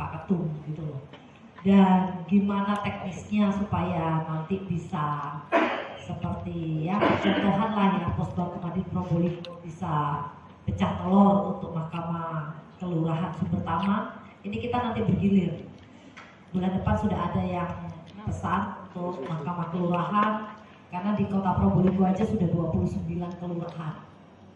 Pak Ketum gitu loh. Dan gimana teknisnya supaya nanti bisa seperti ya contohan lah ya Posbag Madin Probolinggo bisa pecah telur untuk Mahkamah Kelurahan Sumber Taman. Ini kita nanti bergilir. Bulan depan sudah ada yang pesan untuk Mahkamah Kelurahan karena di Kota Probolinggo aja sudah 29 kelurahan.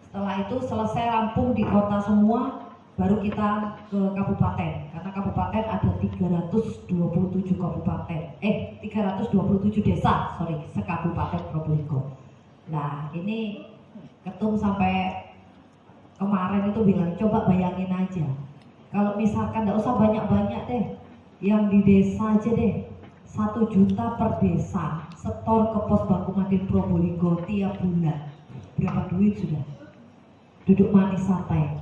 Setelah itu selesai rampung di kota semua, baru kita ke kabupaten. Karena kabupaten ada 327 kabupaten. 327 desa, sekabupaten Probolinggo. Nah, ini Ketum sampai kemarin itu bilang, coba bayangin aja. Kalau misalkan nggak usah banyak-banyak deh, yang di desa aja deh, 1 juta per desa, setor ke Posbag Madin Probolinggo tiap bulan. Berapa duit sudah? Duduk manis santai.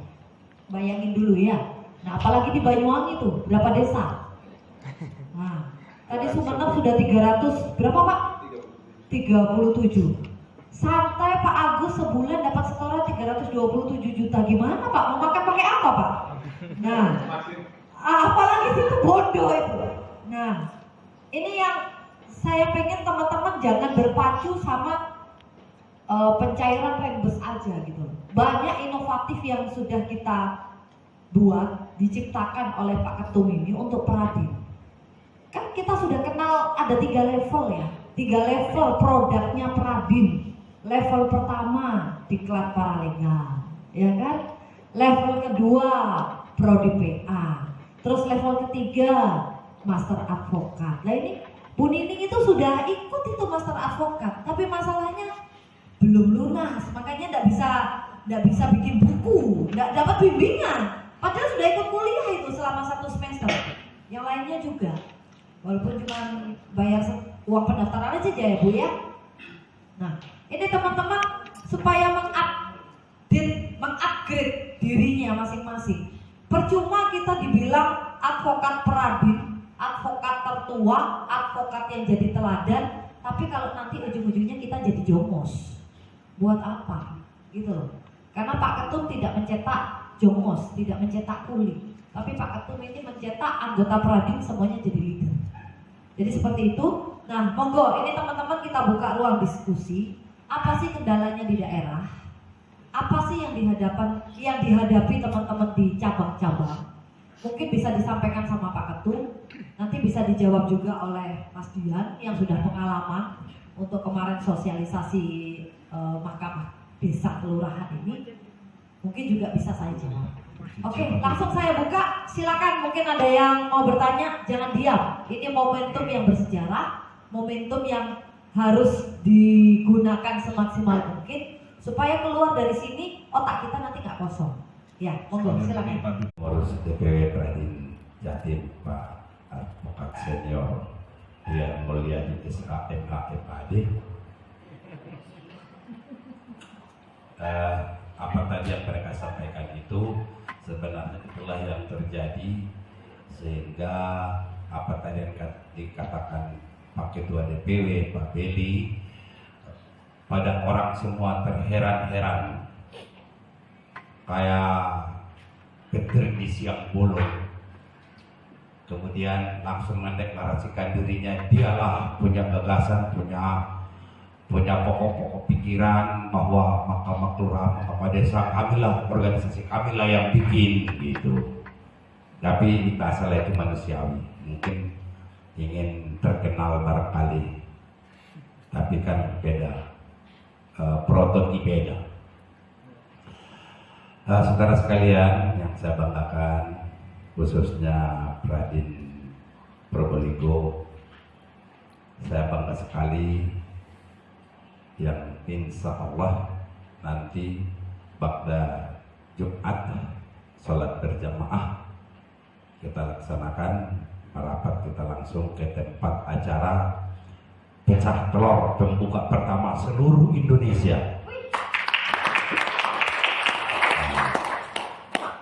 Bayangin dulu ya. Nah, apalagi di Banyuwangi tuh, berapa desa? Nah, tadi Sumeneb sudah 300, berapa Pak? 37. Santai Pak Agus sebulan dapat setoran 327 juta. Gimana Pak? Mau makan pakai apa Pak? Nah, apalagi situ bodoh itu. Nah, ini yang saya pengen teman-teman jangan berpacu sama pencairan Renbes aja gitu. Banyak inovatif yang sudah kita buat, diciptakan oleh Pak Ketum ini untuk Peradin. Kan kita sudah kenal ada 3 level ya, 3 level produknya Peradin. Level pertama diklat paralegal, ya kan? Level kedua prodi PA, terus level ketiga master advokat. Nah ini Bu Nining itu sudah ikut itu master advokat, tapi masalahnya belum lunas, makanya nggak bisa bikin buku, nggak dapat bimbingan. Padahal sudah ikut kuliah itu selama 1 semester. Yang lainnya juga, walaupun cuma bayar uang pendaftaran aja ya Bu ya. Nah, ini teman-teman supaya mengupgrade dirinya masing-masing. Percuma kita dibilang advokat Peradin, advokat tertua, advokat yang jadi teladan, tapi kalau nanti ujung-ujungnya kita jadi jomos, buat apa? Gitu loh. Karena Pak Ketum tidak mencetak jomos, tidak mencetak kuli, tapi Pak Ketum ini mencetak anggota Peradin semuanya jadi leader. Jadi seperti itu. Nah, monggo ini teman-teman kita buka ruang diskusi. Apa sih kendalanya di daerah? Apa sih yang dihadapi teman-teman di cabang-cabang? Mungkin bisa disampaikan sama Pak Ketum, nanti bisa dijawab juga oleh Mas Dian yang sudah pengalaman untuk kemarin sosialisasi Mahkamah Desa Kelurahan ini. Mungkin juga bisa saya jawab. Oke, langsung saya buka. Silakan, mungkin ada yang mau bertanya, jangan diam. Ini momentum yang bersejarah, momentum yang harus digunakan semaksimal mungkin supaya keluar dari sini otak kita nanti nggak kosong. Ya, monggo silakan. Pengurus DPW Peradin Jatim Pak Advokat Senior yang mulia di SKMHMAD. Apa tadi yang mereka sampaikan itu sebenarnya itulah yang terjadi, sehingga apa tadi yang dikatakan Pak Ketua DPW Pak Beli, pada orang semua terheran-heran kayak Peter di siang bolong, kemudian langsung mendeklarasikan dirinya dialah punya gagasan, punya pokok-pokok pikiran bahwa Mahkamah Kelurahan, Mahkamah Desa kamilah, organisasi kamilah yang bikin gitu. Tapi bahasa itu manusiawi, mungkin ingin terkenal barangkali, tapi kan beda, prototipe beda. Saudara sekalian yang saya banggakan, khususnya Peradin Probolinggo, saya bangga sekali yang insya Allah nanti pada Jumat sholat berjamaah kita laksanakan, merapat kita langsung ke tempat acara pecah telur pembuka pertama seluruh Indonesia.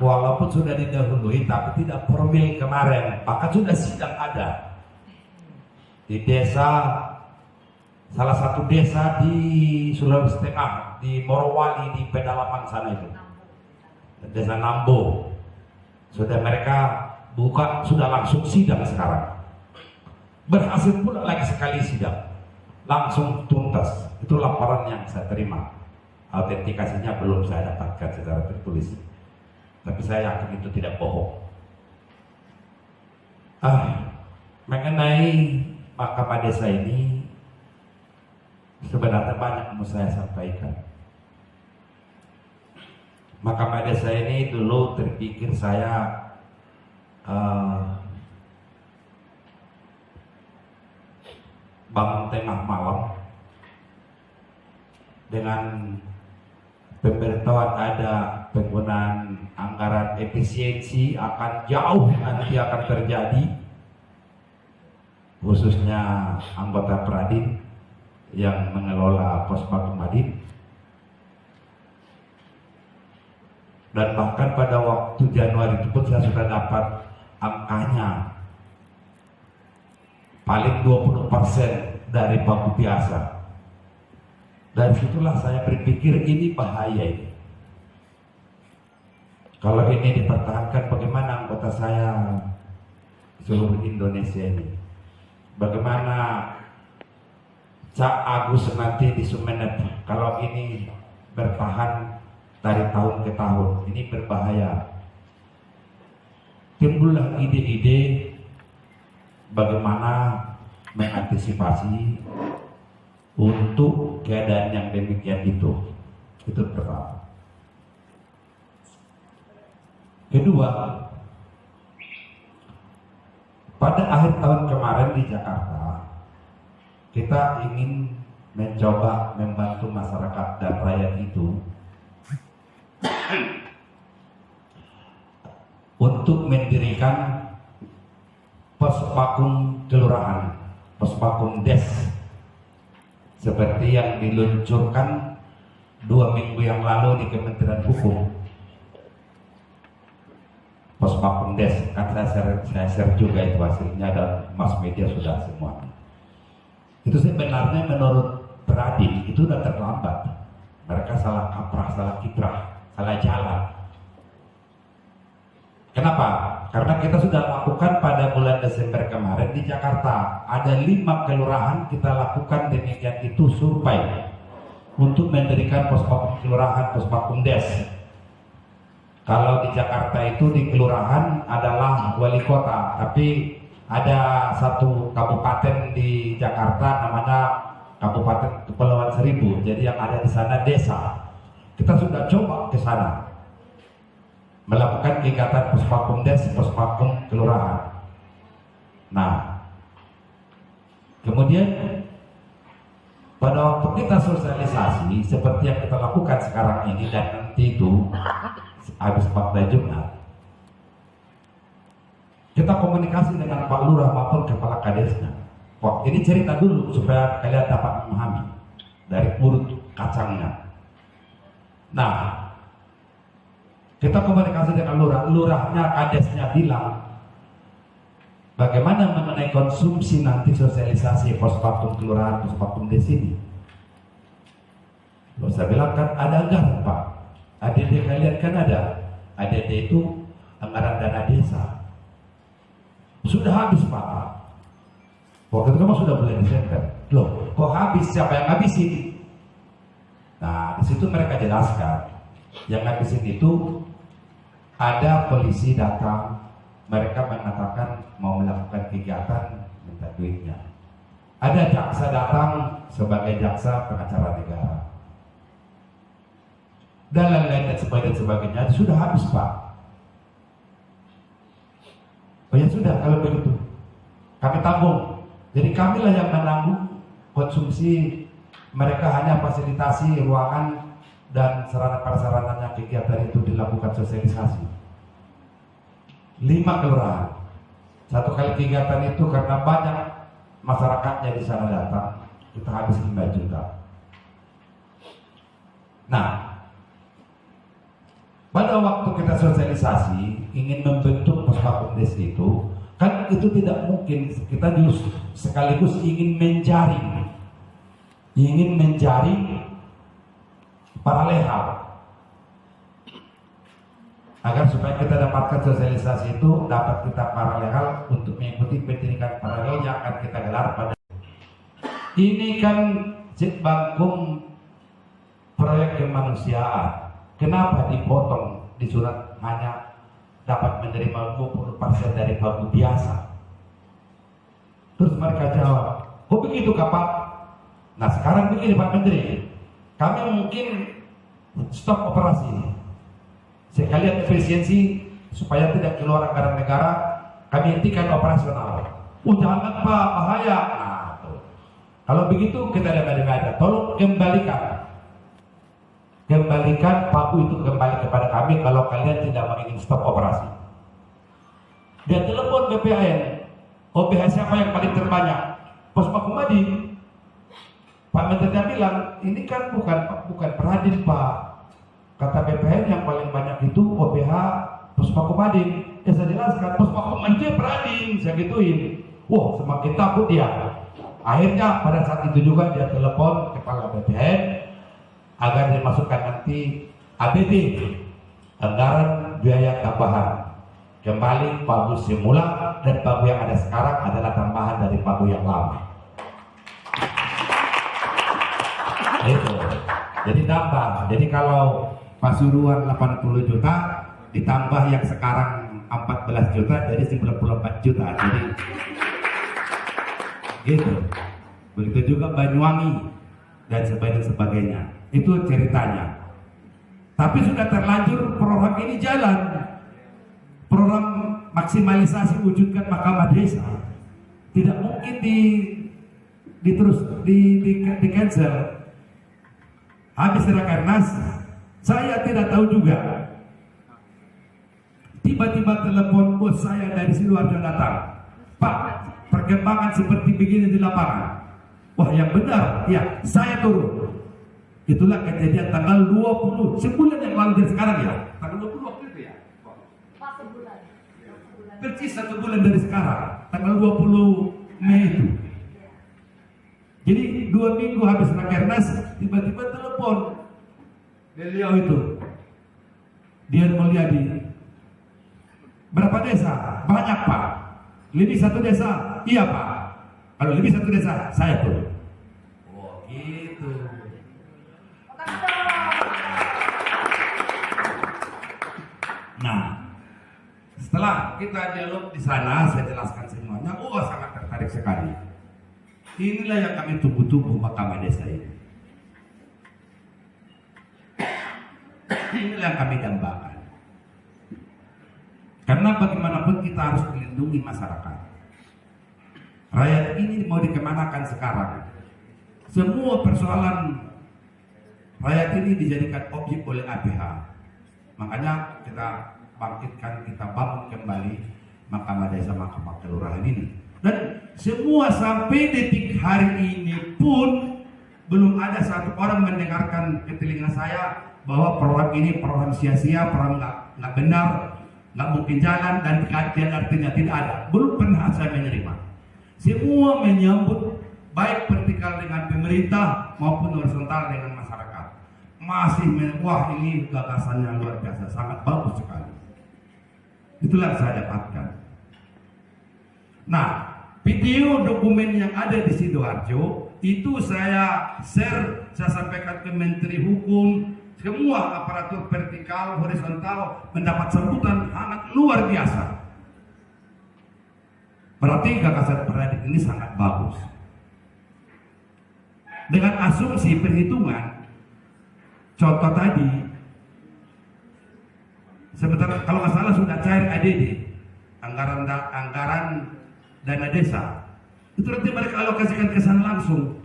Walaupun sudah didahului tapi tidak formal kemarin, maka sudah sidang ada di desa, salah satu desa di Sulawesi Tengah, di Morowali, di pedalaman sana itu, desa Nambo. Sudah mereka bukan sudah langsung sidang sekarang. Berhasil pula lagi sekali sidang, langsung tuntas. Itu laporan yang saya terima. Autentikasinya belum saya dapatkan secara tertulis, tapi saya yakin itu tidak bohong. Mengenai Mahkamah Desa ini sebenarnya banyak yang mau saya sampaikan. Mahkamah Desa ini dulu terpikir saya bangun tengah malam dengan pemberitahuan ada penggunaan anggaran efisiensi akan jauh nanti akan terjadi, khususnya anggota Pradin yang mengelola Pospakum Madin. Dan bahkan pada waktu Januari itu pun saya sudah dapat angkanya paling 20% dari bangku biasa. Dari situlah saya berpikir ini bahaya ini. Kalau ini dipertahankan, bagaimana anggota saya seluruh Indonesia ini? Bagaimana Cak Agus nanti di Sumeneb kalau ini bertahan dari tahun ke tahun? Ini berbahaya. Timbullah ide-ide bagaimana mengantisipasi untuk keadaan yang demikian itu. Itu pertama. Kedua, pada akhir tahun kemarin di Jakarta, kita ingin mencoba membantu masyarakat dan rakyat itu untuk mendirikan Pospakum Kelurahan, Pospakum Des, seperti yang diluncurkan 2 minggu yang lalu di Kementerian Hukum. Pospakum Des, kan saya share juga itu hasilnya dan mass media sudah semua. Itu sebenarnya menurut Pradin itu sudah terlambat. Mereka salah kaprah, salah kiprah, salah jalan. Kenapa? Karena kita sudah lakukan pada bulan Desember kemarin di Jakarta. Ada 5 kelurahan kita lakukan demikian itu survei untuk mendirikan Pospakum Kelurahan, Pospakum Des. Kalau di Jakarta itu di kelurahan adalah wali kota, tapi ada satu kabupaten di Jakarta namanya Kabupaten Kepulauan Seribu. Jadi yang ada di sana desa. Kita sudah coba ke sana melakukan kegiatan Pospakum Des, Pospakum Kelurahan. Nah, kemudian pada waktu kita sosialisasi seperti yang kita lakukan sekarang ini dan nanti itu habis Fakta Jumat, kita komunikasi dengan Pak Lurah maupun Kepala Kadesnya. Wah, ini cerita dulu supaya kalian dapat memahami dari urut kacangnya. Nah, kita komunikasi dengan Lurah, Lurahnya, Kadesnya bilang bagaimana mengenai konsumsi nanti sosialisasi Pospakum Kelurahan, Pospakum Des ini. Loh, saya bilang kan ada anggaran Pak. ADD kalian kan ada. ADD itu anggaran dana desa. Sudah habis Pak. Waktu itu kan sudah bulan Desember. Loh, kok habis? Siapa yang habisin? Nah, di situ mereka jelaskan. Yang habisin itu ada polisi datang, mereka mengatakan mau melakukan kegiatan, minta duitnya. Ada jaksa datang sebagai jaksa pengacara negara. Dan lain-lain dan sebagainya, sudah habis Pak. Oh ya sudah, kalau begitu kami tanggung. Jadi kamilah yang menanggung konsumsi mereka, hanya fasilitasi ruangan dan sarana-prasarananya kegiatan itu dilakukan sosialisasi. 5 kelurahan. Satu kali kegiatan itu karena banyak masyarakatnya di sana datang, kita habis 5 juta. Nah, pada waktu kita sosialisasi ingin membentuk Pospakum Des itu, kan itu tidak mungkin. Kita justru sekaligus ingin menjaring para lehal. agar supaya kita dapatkan sosialisasi itu dapat kita paralel untuk mengikuti pendidikan paralel yang akan kita gelar pada ini kan Bangkum proyek kemanusiaan. Kenapa dipotong di surat hanya dapat menerima 20% dari bangku biasa? Terus mereka jawab, oh begitu Pak? Nah sekarang begini Pak Menteri, kami mungkin stop operasi sekalian efisiensi supaya tidak keluar anggaran negara, kami hentikan operasional. Jangan Pak, bahaya. Nah, tuh. Kalau begitu kita ada, tolong kembalikan paku itu kembali kepada kami kalau kalian tidak ingin stop operasi. Dia telepon BPAN, OBH siapa yang paling terbanyak? Pos Makumadi. Pak Menteri bilang, ini kan bukan Peradin Pak. Kata BPN yang paling banyak itu OBH Puspakumadin. Ya saya jelaskan, Puspakumadin itu Peradin, saya gituin. Wah semakin takut dia. Akhirnya pada saat itu juga dia telepon kepala BPN agar dimasukkan nanti ABT, anggaran biaya tambahan. Kembali pagu semula dan pagu yang ada sekarang adalah tambahan dari pagu yang lama. Itu. Jadi tambah. Jadi kalau Pasuruan 80 juta ditambah yang sekarang 14 juta jadi 94 juta. Jadi gitu. Begitu juga Banyuwangi dan sebagainya. Itu ceritanya. Tapi sudah terlanjur program ini jalan. Program maksimalisasi wujudkan mahkamah desa tidak mungkin di cancel. Habis Rakernas, saya tidak tahu juga. Tiba-tiba telepon bos saya dari Sidoarjo datang. Pak, perkembangan seperti begini di lapangan. Wah, yang benar, ya, saya turun. Itulah kejadian tanggal 20, sebulan yang lalu dari sekarang ya. Tanggal 20 waktu itu ya. Pas sebulan. Persis 1 bulan dari sekarang, tanggal 20 Mei itu. Jadi 2 minggu habis Rakernas, tiba-tiba telepon beliau itu, Dian Mulyadi. Berapa desa? Banyak Pak. Lebih 1 desa? Iya Pak. Kalau lebih 1 desa, saya turun. Oh gitu. Nah, setelah kita dialog di sana, saya jelaskan semuanya. Oh, sangat tertarik sekali. Inilah yang kami tunggu-tunggu mahkamah desa ini. Inilah yang kami dambakan. Karena bagaimanapun kita harus melindungi masyarakat. Rakyat ini mau dikemanakan sekarang? Semua persoalan rakyat ini dijadikan objek oleh APH. Makanya kita bangkitkan, kita bangun kembali mahkamah desa, mahkamah kelurahan ini. Dan semua sampai detik hari ini pun belum ada satu orang mendengarkan ke telinga saya bahwa program ini program sia-sia, program nggak benar, nggak mungkin jalan dan artinya tidak ada. Belum pernah saya menerima. Semua menyambut baik vertikal dengan pemerintah maupun horizontal dengan masyarakat. Masih wah ini gagasannya luar biasa, sangat bagus sekali. Itulah saya dapatkan. Nah, video dokumen yang ada di Sidoarjo itu saya share, saya sampaikan ke Menteri Hukum, semua aparatur vertikal, horizontal mendapat sambutan sangat luar biasa. Berarti gagasan Peradin ini sangat bagus. Dengan asumsi perhitungan, contoh tadi, sebentar kalau nggak salah sudah cair ADD, anggaran dana desa, itu nanti mereka alokasikan ke sana langsung.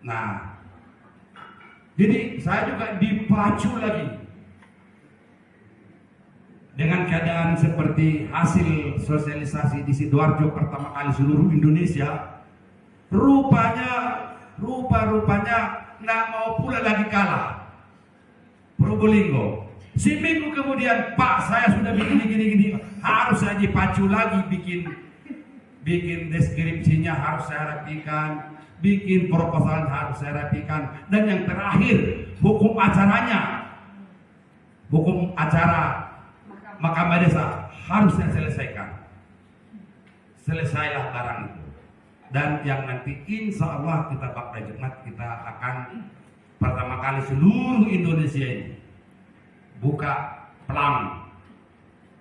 Nah, jadi saya juga dipacu lagi dengan keadaan seperti hasil sosialisasi di Sidoarjo pertama kali seluruh Indonesia. Rupanya nggak mau pula lagi kalah Probolinggo. Seminggu kemudian, Pak, saya sudah bikin gini, harus saya dipacu lagi bikin deskripsinya harus saya rapikan, bikin proposal harus saya rapikan, dan yang terakhir hukum acara Mahkamah Desa harusnya selesaikan. Selesailah barang itu. Dan yang nanti insya Allah kita Bakda Jumat kita akan pertama kali seluruh Indonesia ini buka pelang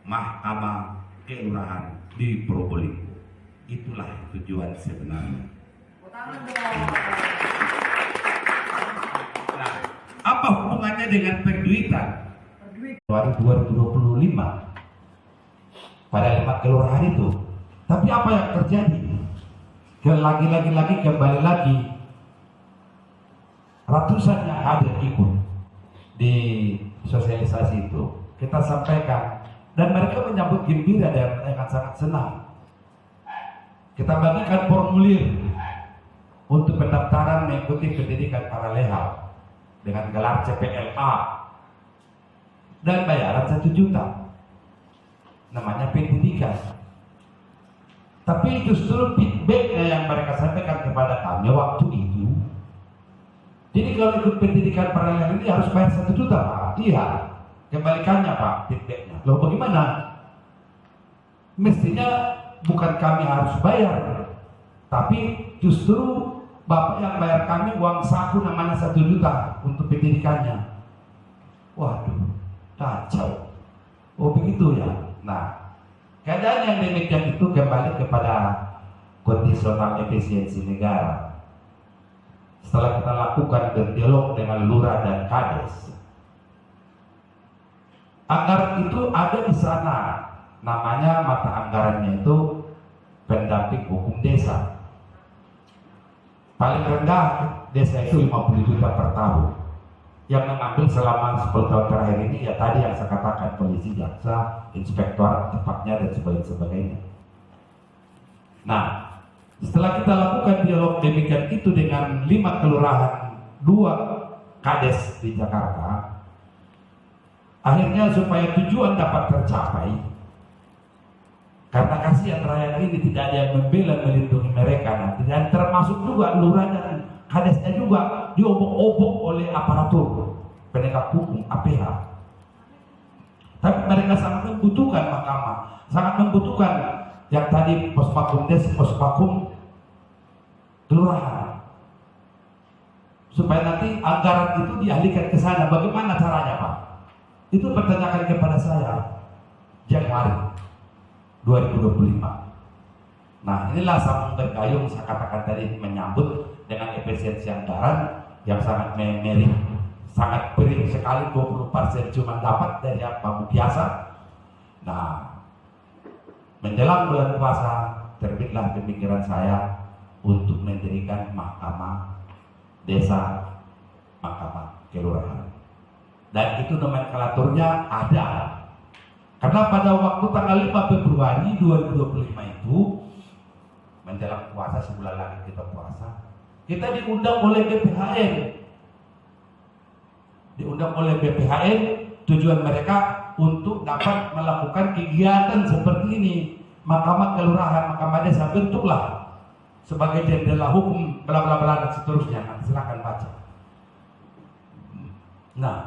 Mahkamah Kelurahan di Probolinggo. Itulah tujuan sebenarnya. Nah, apa hubungannya dengan perduitan? 2025 pada 5 kelurahan itu. Tapi apa yang terjadi? Lagi kembali lagi ratusan yang hadir ikut di sosialisasi itu kita sampaikan dan mereka menyambut gembira dan dengan sangat senang. Kita bagikan formulir untuk pendaftaran mengikuti pendidikan paralel dengan gelar CPLA dan bayaran 1 juta, namanya pendidikan. Tapi justru feedbacknya yang mereka sampaikan kepada kami waktu itu, jadi kalau ikut pendidikan paralel ini harus bayar 1 juta Pak. Iya, kembalikannya Pak feedbacknya. Loh bagaimana? Mestinya bukan kami harus bayar, tapi justru Bapak yang bayar kami uang saku namanya 1 juta untuk pendidikannya. Waduh, kacau. Oh begitu ya. Nah, keadaan yang demikian itu kembali kepada kondisional efisiensi negara. Setelah kita lakukan berdialog dengan lurah dan kades, anggaran itu ada di sana. Namanya mata anggarannya itu pendamping hukum desa. Paling rendah desa itu 50 juta per tahun. Yang mengambil selama 10 tahun terakhir ini ya tadi yang saya katakan, polisi, jaksa, inspektorat tepatnya dan sebagainya. Nah, setelah kita lakukan dialog demikian itu dengan 5 kelurahan, 2 kades di Jakarta, akhirnya supaya tujuan dapat tercapai, karena kasihan rakyat ini tidak ada yang membela melindungi mereka nanti, dan termasuk juga lurah dan kadesnya juga diobok-obok oleh aparatur penegak hukum APH. Tapi mereka sangat membutuhkan mahkamah, sangat membutuhkan yang tadi pospakum des, pospakum kelurahan, supaya nanti anggaran itu dialihkan ke sana. Bagaimana caranya Pak? Itu pertanyakan kepada saya Januari 2025. Nah inilah sambung bergayung saya katakan tadi, menyambut dengan efisiensi anggaran yang sangat menarik, sangat beri sekali, 20% cuma dapat dari apa biasa. Nah menjelang bulan puasa terbitlah pemikiran saya untuk mendirikan mahkamah desa, mahkamah kelurahan, dan itu nomenklaturnya ada. Karena pada waktu tanggal 5 Februari 2025 itu menjelang puasa, sebulan lagi kita puasa, kita diundang oleh BPHN. Diundang oleh BPHN, tujuan mereka untuk dapat melakukan kegiatan seperti ini. Mahkamah kelurahan, mahkamah desa, bentuklah sebagai jendela hukum, bla bla bla dan seterusnya. Nanti silakan baca. Nah,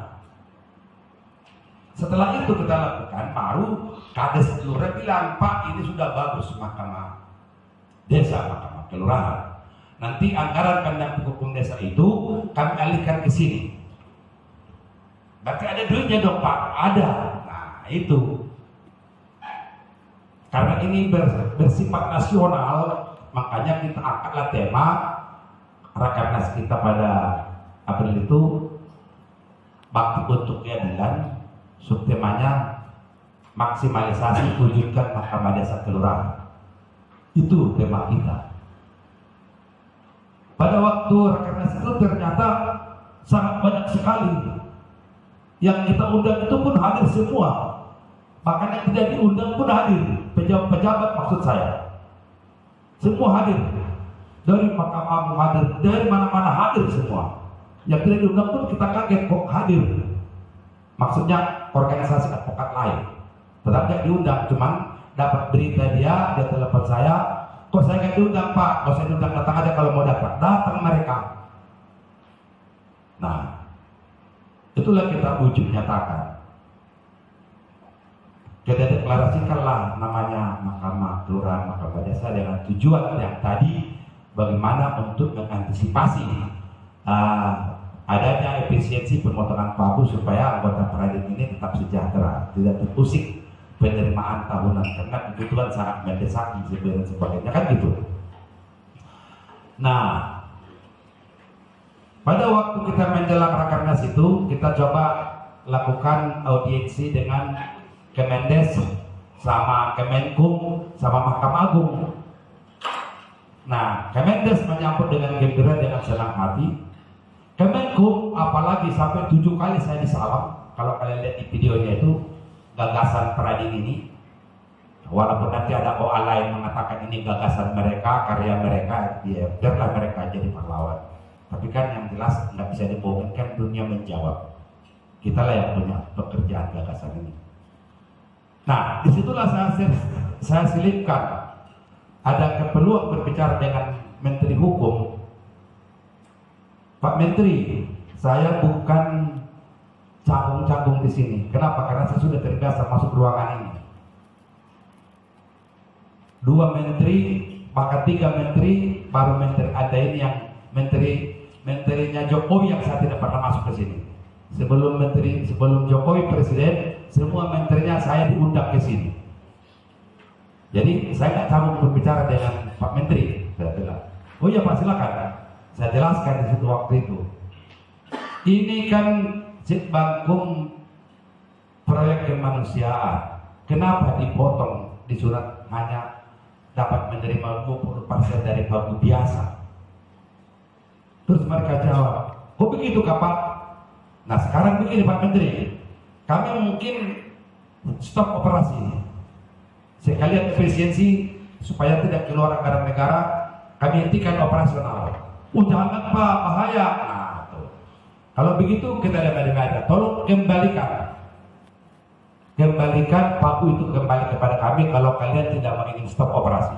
setelah itu kita lakukan, baru kades kelurahan bilang, Pak ini sudah bagus mahkamah desa, mahkamah kelurahan. Nanti anggaran pendamping hukum desa itu kami alihkan ke sini. Berarti ada duitnya dong Pak? Ada. Nah itu. Karena ini bersifat nasional, makanya kita angkatlah tema Rakernas kita pada April itu, bakti untuk keadilan. Subtemanya maksimalisasi wujudkan mahkamah desa kelurahan. Itu tema kita. Pada waktu Rakernas itu ternyata sangat banyak sekali yang kita undang, itu pun hadir semua. Bahkan yang tidak diundang pun hadir, pejabat-pejabat maksud saya, semua hadir. Dari mahkamah hadir, dari mana-mana hadir semua. Yang tidak diundang pun kita kaget kok hadir. Maksudnya organisasi advokat lain tetap tidak diundang, cuman dapat berita dia telepon saya, kok saya nggak diundang Pak? Kok saya diundang, datang aja kalau mau datang mereka. Nah itulah kita wujud nyatakan. kita deklarasikanlah namanya Mahkamah Kelurahan Mahkamah Desa dengan tujuan yang tadi, bagaimana untuk mengantisipasi adanya efisiensi pemotongan pagu supaya anggota Pradik ini tetap sejahtera, tidak terusik penerimaan tahunan karena kebutuhan sangat mendesak dan sebagainya, kan gitu. Nah, pada waktu kita menjelang Rakernas itu, kita coba lakukan audiensi dengan Kemendes sama Kemenkum sama Mahkamah Agung. Nah, Kemendes menyambut dengan gembira, dengan senang hati. Kemenkum apalagi sampai 7 kali saya disalam. Kalau kalian lihat di videonya itu, gagasan Pradik ini, walaupun nanti ada OA lain mengatakan ini gagasan mereka, karya mereka, ya biarlah mereka jadi pahlawan. Tapi kan yang jelas nggak bisa dibohongkan, dunia menjawab. Kita lah yang punya pekerjaan gagasan ini. Nah, disitulah saya selipkan ada keperluan berbicara dengan Menteri Hukum. Pak Menteri, saya bukan canggung-canggung di sini. Kenapa? Karena saya sudah terbiasa masuk ruangan ini. 2 menteri, maka 3 menteri, baru menteri ada ini yang menterinya Jokowi yang saya tidak pernah masuk ke sini. Sebelum Jokowi presiden, semua menterinya saya diundang ke sini. Jadi saya nggak canggung berbicara dengan Pak Menteri. Saya bilang, oh iya Pak silakan. Saya jelaskan di situ waktu itu. Ini kan Citbangkum proyek kemanusiaan. Kenapa dipotong di surat hanya dapat menerima 20% dari pagu biasa? Terus mereka jawab, kok begitu Pak? Nah sekarang begini Pak Menteri, kami mungkin stop operasi. Sekalian efisiensi supaya tidak keluar anggaran negara, kami hentikan operasional. Jangan Pak, bahaya. Nah, tuh. Kalau begitu kita dengar-dengar, tolong kembalikan pagu itu kembali kepada kami kalau kalian tidak ingin stop operasi.